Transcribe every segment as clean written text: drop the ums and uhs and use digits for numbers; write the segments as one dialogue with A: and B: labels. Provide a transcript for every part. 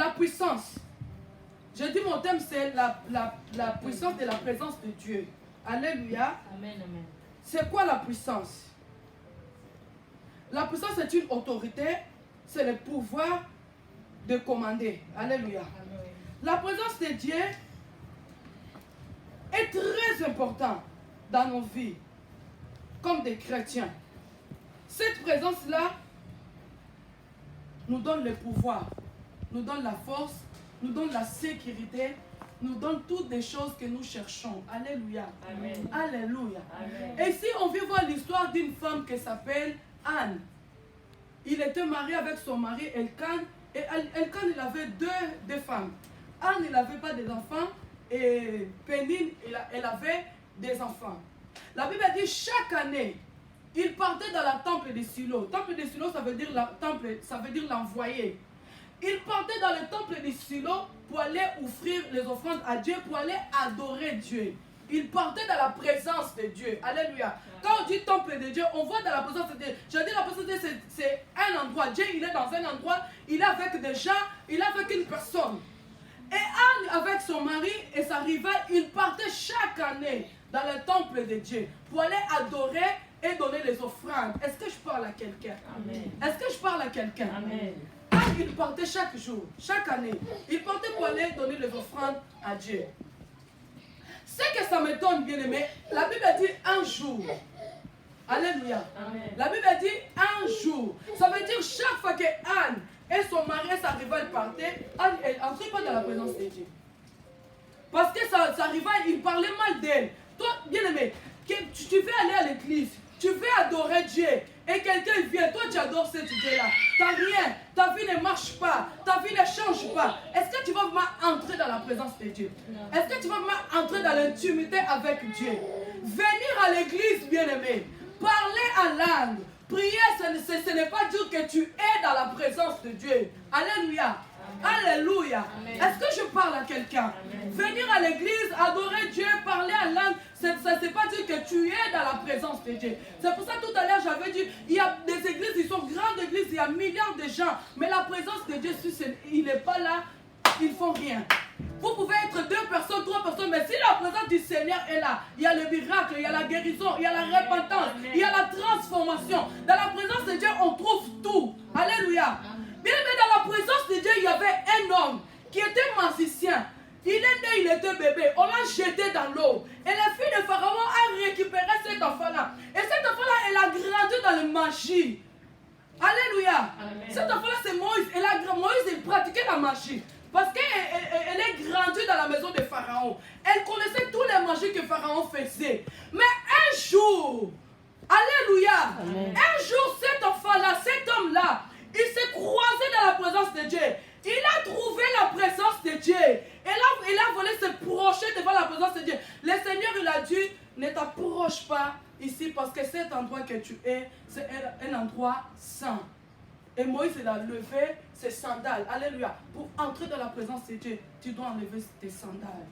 A: la puissance. Je dis mon thème, c'est la puissance de la présence de Dieu. Alléluia.
B: Amen, amen.
A: C'est quoi la puissance? La puissance, c'est une autorité, c'est le pouvoir de commander. Alléluia.
B: Amen.
A: La présence de Dieu est très importante dans nos vies, comme des chrétiens. Cette présence-là nous donne le pouvoir, nous donne la force, nous donne la sécurité, nous donne toutes les choses que nous cherchons. Alléluia.
B: Amen.
A: Alléluia.
B: Amen.
A: Et ici, on vient voir l'histoire d'une femme qui s'appelle Anne. Il était marié avec son mari Elkan. Et Elkan, il avait deux femmes. Anne, il n'avait pas des enfants. Et Pénine, elle avait des enfants. La Bible dit chaque année, il partait dans la temple de Silo. Temple de Silo, ça veut dire l'envoyé. Il partait dans le temple de Silo pour aller offrir les offrandes à Dieu, pour aller adorer Dieu. Il partait dans la présence de Dieu. Alléluia. Quand on dit temple de Dieu, on voit dans la présence de Dieu. Je dis la présence de Dieu, c'est un endroit. Dieu, il est dans un endroit, il est avec des gens, il est avec une personne. Et Anne, avec son mari et sa rivale, ils partaient chaque année dans le temple de Dieu pour aller adorer et donner les offrandes. Est-ce que je parle à quelqu'un?
B: Amen.
A: Est-ce que je parle à quelqu'un?
B: Amen.
A: Anne, il partait chaque jour, chaque année. Il partait pour aller donner les offrandes à Dieu. Ce que ça me donne, bien aimé, la Bible dit un jour. Alléluia.
B: Amen.
A: La Bible dit un jour. Ça veut dire chaque fois que Anne et son mari et sa rivale partaient, Anne, elle n'entrait pas dans la présence de Dieu. Parce que sa rivale, il parlait mal d'elle. Toi, bien aimé, tu veux aller à l'église, tu veux adorer Dieu, et quelqu'un vient, toi tu adores ce Dieu-là. Tu n'as rien, ta vie ne marche pas, ta vie ne change pas. Est-ce que tu vas vraiment entrer dans la présence de Dieu? Est-ce que tu vas vraiment entrer dans l'intimité avec Dieu? Venir à l'église, bien aimé, parler en langue, prier, ce n'est pas dire que tu es dans la présence de Dieu. Alléluia. Alléluia. Est-ce que je parle à quelqu'un? Venir à l'église, adorer Dieu, parler en langue, ça ne veut pas dire que tu es dans la présence de Dieu. C'est pour ça tout à l'heure j'avais dit, il y a des églises, ils sont grandes églises, il y a milliards de gens, mais la présence de Dieu, il n'est pas là, ils ne font rien. Vous pouvez être 2 personnes, 3 personnes, mais si la présence du Seigneur est là, il y a le miracle, il y a la guérison, il y a la repentance, il y a la transformation. Dans la présence de Dieu, on trouve tout. Alléluia. Bien, mais dans la présence de Dieu, il y avait un homme qui était magicien. Il est né, il était bébé. On l'a jeté dans l'eau. Et la fille de Pharaon a récupéré cet enfant-là. Et cet enfant-là, elle a grandi dans la magie. Alléluia. Amen. Cet enfant-là, c'est Moïse. Moïse, il pratiquait la magie. Parce qu'elle est grandie dans la maison de Pharaon. Elle connaissait tous les magies que Pharaon faisait. Mais un jour, alléluia, amen, un jour, cet enfant-là, cet homme-là, il s'est croisé dans la présence de Dieu. Il a trouvé la présence de Dieu. Et là, il a voulu se projeter devant la présence de Dieu. Le Seigneur, il a dit, ne t'approche pas ici parce que cet endroit que tu es, c'est un endroit saint. Et Moïse, il a levé ses sandales. Alléluia. Pour entrer dans la présence de Dieu, tu dois enlever tes sandales.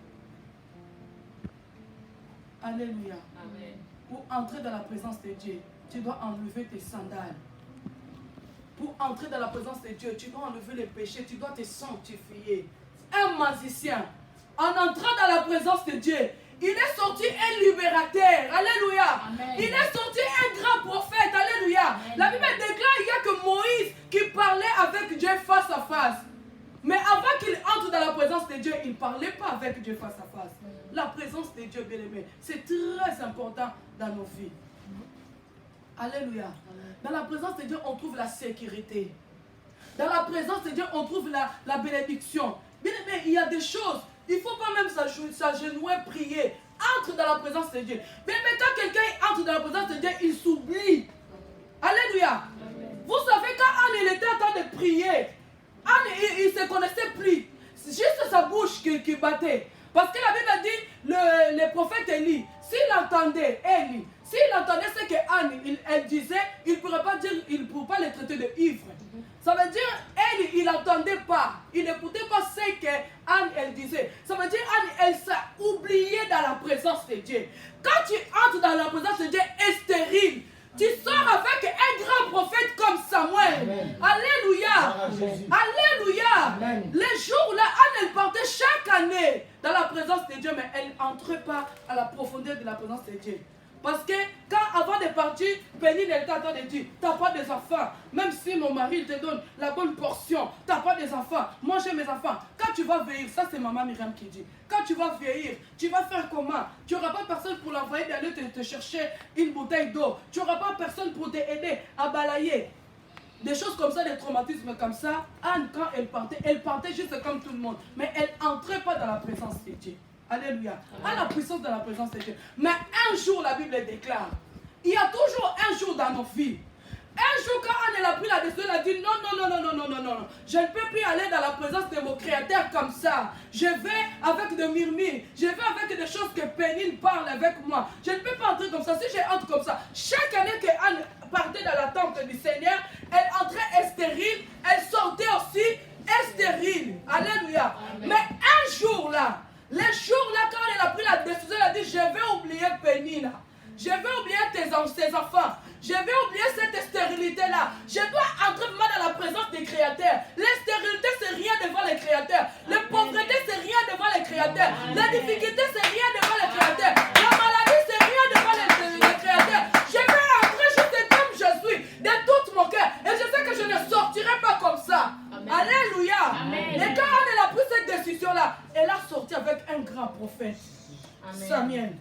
A: Alléluia. Amen. Pour entrer dans la présence de Dieu, tu dois enlever tes sandales. Pour entrer dans la présence de Dieu, tu dois enlever les péchés, tu dois te sanctifier. Un magicien, en entrant dans la présence de Dieu, il est sorti un libérateur. Alléluia. Amen. Il est sorti un grand prophète. Alléluia. Amen. La Bible déclare qu'il n'y a que Moïse qui parlait avec Dieu face à face. Mais avant qu'il entre dans la présence de Dieu, il ne parlait pas avec Dieu face à face. La présence de Dieu, bien aimé, c'est très important dans nos vies. Alléluia. Dans la présence de Dieu, on trouve la sécurité. Dans la présence de Dieu, on trouve la bénédiction. Bien aimé, il y a des choses. Il ne faut pas même s'agenouiller, prier. Entre dans la présence de Dieu. Mais quand quelqu'un entre dans la présence de Dieu, il s'oublie. Alléluia. Vous savez, quand Anne il était en train de prier, Anne, il ne se connaissait plus. C'est juste sa bouche qui battait. Parce que la Bible dit, le prophète Élie, s'il entendait Élie, s'il entendait ce que Anne elle disait, il ne pourrait pas dire, il ne pourrait pas le traiter de ivre. Ça veut dire, Élie, il n'entendait pas, il n'écoutait pas ce que Anne elle disait. Ça veut dire, Anne, elle s'est oubliée dans la présence de Dieu. Quand tu entres dans la présence de Dieu, est stérile. Tu sors avec un grand prophète comme Samuel. Amen. Alléluia. Amen. Alléluia. Les jours là, Anne, elle partait chaque année dans la présence de Dieu, mais elle n'entrait pas à la profondeur de la présence de Dieu. Parce que quand avant de partir, Pénine elle t'entend de dire, tu n'as pas des enfants. Même si mon mari te donne la bonne portion, tu n'as pas des enfants. Moi j'ai mes enfants. Quand tu vas vieillir, ça c'est maman Myriam qui dit. Quand tu vas vieillir, tu vas faire comment? Tu n'auras pas personne pour l'envoyer d'aller te chercher une bouteille d'eau. Tu n'auras pas personne pour t'aider à balayer. Des choses comme ça, des traumatismes comme ça. Anne, quand elle partait juste comme tout le monde. Mais elle n'entrait pas dans la présence de Dieu. Alléluia. À la puissance de la présence de Dieu. Mais un jour, la Bible déclare, il y a toujours un jour dans nos vies. Un jour, quand Anne a pris la décision, elle a dit non. Je ne peux plus aller dans la présence de mon Créateur comme ça. Je vais avec des murmures. Je vais avec des choses que Pénine parle avec moi. Je ne peux pas entrer comme ça. Si je entre comme ça, chaque année que Anne partait dans la tente du Seigneur, elle entrait stérile. Elle sortait aussi stérile. Alléluia. Mais un jour là, les jours là, quand elle a pris la décision, elle a dit, je vais oublier Pénine. Je vais oublier tes enfants. Je vais oublier cette stérilité-là. Je dois entrer vraiment dans la présence des créateurs. La stérilité, c'est rien devant les créateurs. La pauvreté, c'est rien devant les créateurs. La difficulté, c'est rien devant les créateurs. La maladie, c'est rien devant les créateurs. Je vais entrer juste comme je suis, de tout mon cœur. Et je sais que je ne sortirai pas comme ça. Amen. Alléluia. Amen. Et quand elle a pris cette décision-là, elle a sorti avec un grand prophète, Samuel.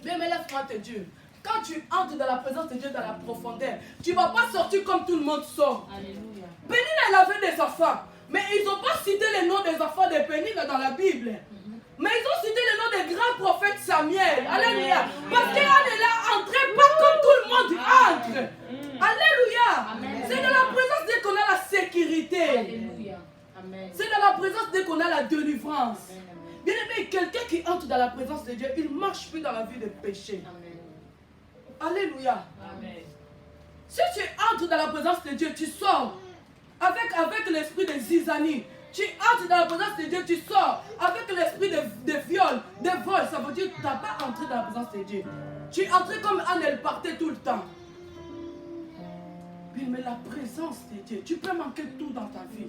A: Mais laisse-moi te dire, quand tu entres dans la présence de Dieu, dans la profondeur, tu ne vas pas sortir comme tout le monde sort. Alléluia. Pénine, elle avait des enfants, mais ils n'ont pas cité les noms des enfants de Pénine dans la Bible. Mais ils ont cité le nom des grands prophètes Samuel. Alléluia. Parce qu'Anne est là, entrée pas comme tout le monde entre. Alléluia. C'est dans la présence dès qu'on a la sécurité. Alléluia. C'est dans la présence dès qu'on a la délivrance. Bien aimé, quelqu'un qui entre dans la présence de Dieu, il ne marche plus dans la vie de péché. Amen. Alléluia. Amen. Si tu entres dans la présence de Dieu, tu sors avec l'esprit de zizanie. Tu entres dans la présence de Dieu, tu sors avec l'esprit de viol, de vol. Ça veut dire que tu n'as pas entré dans la présence de Dieu. Tu es entré comme Anne, elle partait tout le temps. Mais la présence de Dieu, tu peux manquer tout dans ta vie.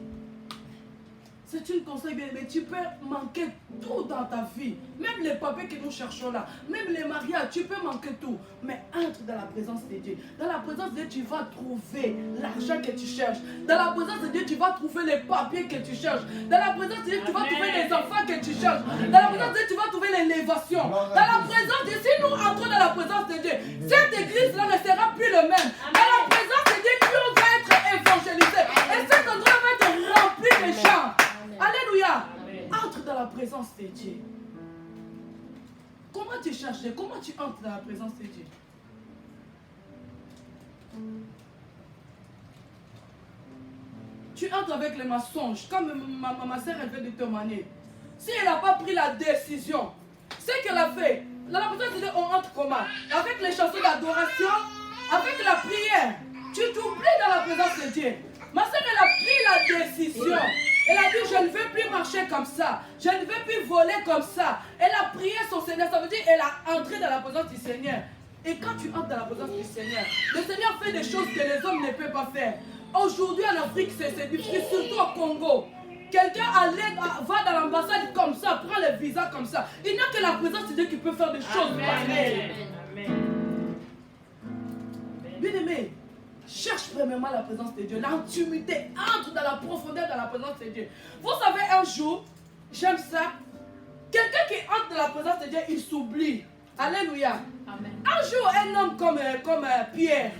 A: C'est une conseil bien, mais tu peux manquer tout dans ta vie. Même les papiers que nous cherchons là, même les mariages, tu peux manquer tout. Mais entre dans la présence de Dieu. Dans la présence de Dieu, tu vas trouver l'argent que tu cherches. Dans la présence de Dieu, tu vas trouver les papiers que tu cherches. Dans la présence de Dieu, tu vas trouver les enfants que tu cherches. Dans la présence de Dieu, tu vas trouver l'élévation. Dans la présence de Dieu, si nous entrons dans la présence de Dieu, cette église-là ne sera plus le même. Dans la présence de Dieu, Dieu va être évangélisé. Et cet endroit va être rempli de gens. Alléluia. Entre dans la présence de Dieu. Comment tu cherches Dieu? Comment tu entres dans la présence de Dieu? Tu entres avec les mensonges. Comme ma soeur elle vient de témoigner. Si elle n'a pas pris la décision, ce qu'elle a fait, dans la présence de Dieu, on entre comment? Avec les chansons d'adoration, avec la prière. Tu t'oublies dans la présence de Dieu. Ma soeur elle a pris la décision. Elle a dit, je ne veux plus marcher comme ça. Je ne veux plus voler comme ça. Elle a prié son Seigneur. Ça veut dire qu'elle a entré dans la présence du Seigneur. Et quand tu entres dans la présence du Seigneur, le Seigneur fait des choses que les hommes ne peuvent pas faire. Aujourd'hui en Afrique, c'est difficile, surtout au Congo. Quelqu'un va dans l'ambassade comme ça, prend le visa comme ça. Il n'y a que la présence de Dieu qui peut faire des choses pareilles. Bien aimé, cherche premièrement la présence de Dieu, l'intimité, entre dans la profondeur de la présence de Dieu. Vous savez, un jour, j'aime ça, quelqu'un qui entre dans la présence de Dieu, il s'oublie. Alléluia. Amen. Un jour, un homme comme Pierre,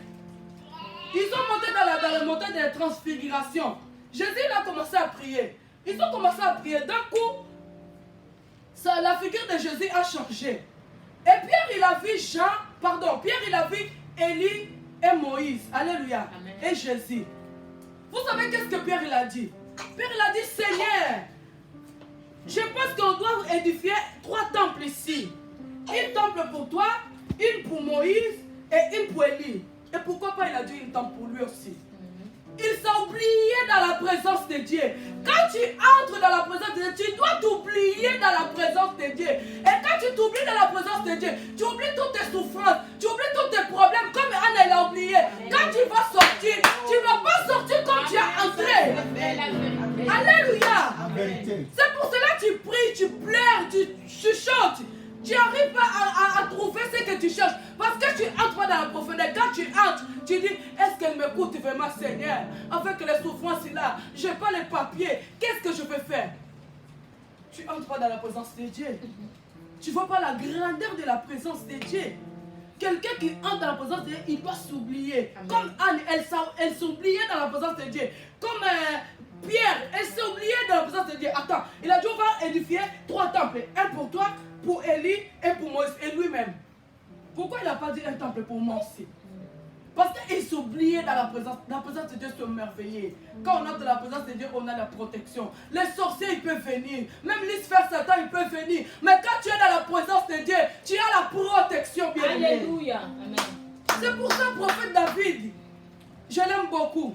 A: ils ont monté dans le montagne de la transfiguration. Jésus il a commencé à prier. Ils ont commencé à prier. D'un coup, la figure de Jésus a changé. Et Pierre, il a vu Pierre, il a vu Élie et Moïse. Alléluia. Amen. Et Jésus. Vous savez qu'est-ce que Pierre il a dit? Pierre il a dit, Seigneur, je pense qu'on doit édifier 3 temples ici. Une temple pour toi, une pour Moïse et une pour Élie. Et pourquoi pas il a dit une temple pour lui aussi? Il s'est oublié dans la présence de Dieu. Quand tu entres dans la présence de Dieu, tu dois t'oublier dans la présence de Dieu. Et quand tu t'oublies dans la présence de Dieu, tu oublies toutes tes souffrances, tu oublies tous tes problèmes, comme Anne elle a oublié. Quand tu vas sortir, tu ne vas pas sortir comme tu as entré.
B: vérité.
A: C'est pour cela que tu pries, tu pleures, tu chuchotes. Tu n'arrives pas à trouver ce que tu cherches. Parce que tu entres pas dans la profondeur. Quand tu entres, tu dis, est-ce qu'elle m'écoute vraiment, Seigneur? Avec les souffrances là, je n'ai pas les papiers. Qu'est-ce que je peux faire? Tu entres pas dans la présence de Dieu. Tu ne vois pas la grandeur de la présence de Dieu. Quelqu'un qui entre dans la présence de Dieu, il doit s'oublier. Comme Anne, elle s'oubliait dans la présence de Dieu. Comme Pierre, elle s'est oubliée dans la présence de Dieu. Attends, il a dit on va édifier 3 temples. Un pour toi, pour Élie et pour Moïse et lui-même. Pourquoi il n'a pas dit un temple pour moi aussi? Parce qu'il s'oubliait dans la présence. La présence de Dieu se merveillait. Quand on entre dans la présence de Dieu, on a la protection. Les sorciers, ils peuvent venir. Même Lucifer, Satan, ils peuvent venir. Mais quand tu es dans la présence de Dieu, tu as la protection, bien aimé.
C: Alléluia. Amen. C'est
A: pour ça, le prophète David, je l'aime beaucoup.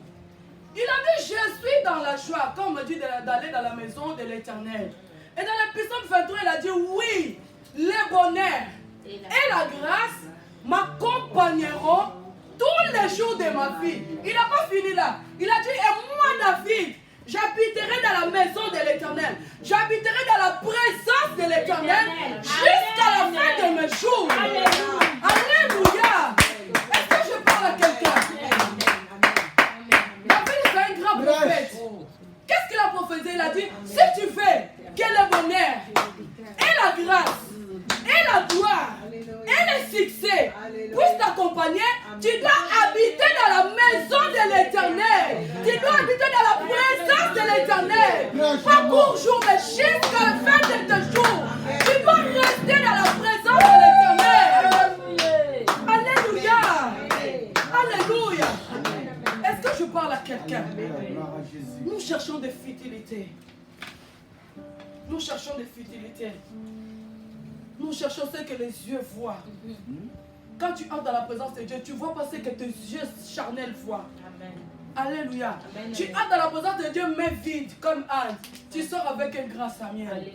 A: Il a dit, je suis dans la joie. Quand on me dit d'aller dans la maison de l'Éternel. Et dans le psaume 23, il a dit, oui, le bonheur et la grâce m'accompagneront tous les jours de ma vie. Il n'a pas fini là. Il a dit, et moi, David, j'habiterai dans la maison de l'Éternel. J'habiterai dans la présence de l'Éternel jusqu'à la fin de mes jours. Alléluia. Est-ce que je parle à quelqu'un? David, c'est un grand prophète. Qu'est-ce qu'il a prophétisé? Il a dit, si tu fais que le bonheur et la grâce et la gloire et le succès puissent t'accompagner, tu dois habiter dans la maison de l'Éternel. Tu dois habiter dans la présence de l'Éternel. Pas pour jour, mais jusqu'à la fin de tes jours. Tu dois rester dans la présence de l'Éternel. Alléluia. Alléluia. Est-ce que je parle à quelqu'un? Nous cherchons des futilités. Nous cherchons des futilités. Nous cherchons ce que les yeux voient. Quand tu entres dans la présence de Dieu, tu vois pas ce que tes yeux charnels voient. Amen. Alléluia. Amen. Tu entres dans la présence de Dieu, mais vide, comme Anne. Tu sors avec un grand Samuel.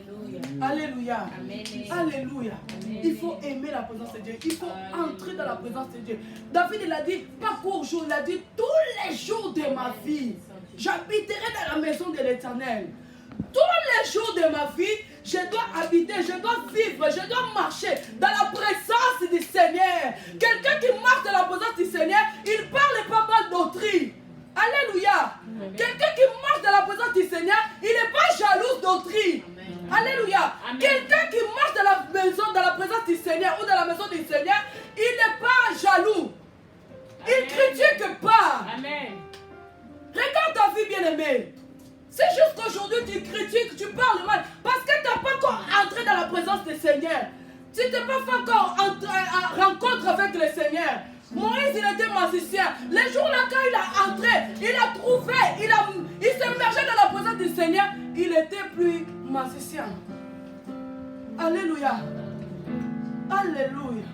A: Alléluia. Alléluia. Amen. Alléluia. Amen. Il faut aimer la présence de Dieu. Il faut entrer dans la présence de Dieu. David, il a dit, pas court jour, il a dit, tous les jours de ma vie, j'habiterai dans la maison de l'Éternel. Tous les jours de ma vie, je dois habiter, je dois vivre, je dois marcher dans la présence du Seigneur. Quelqu'un qui marche dans la présence du Seigneur, il parle pas mal d'autrui. Alléluia. Quelqu'un qui marche dans la présence du Seigneur, il n'est pas jaloux d'autrui. Alléluia. Quelqu'un qui marche dans la maison, dans la présence du Seigneur ou dans la maison du Seigneur, il n'est pas jaloux. Il critique pas. Amen. Regarde ta vie bien-aimée. C'est juste qu'aujourd'hui tu critiques, tu parles mal, parce que tu n'as pas encore entré dans la présence du Seigneur. Tu n'es pas fait encore en rencontre avec le Seigneur. Moïse, il était magicien. Les jours-là, quand il a entré, il a trouvé, il s'est immergé dans la présence du Seigneur, il était plus magicien. Alléluia. Alléluia.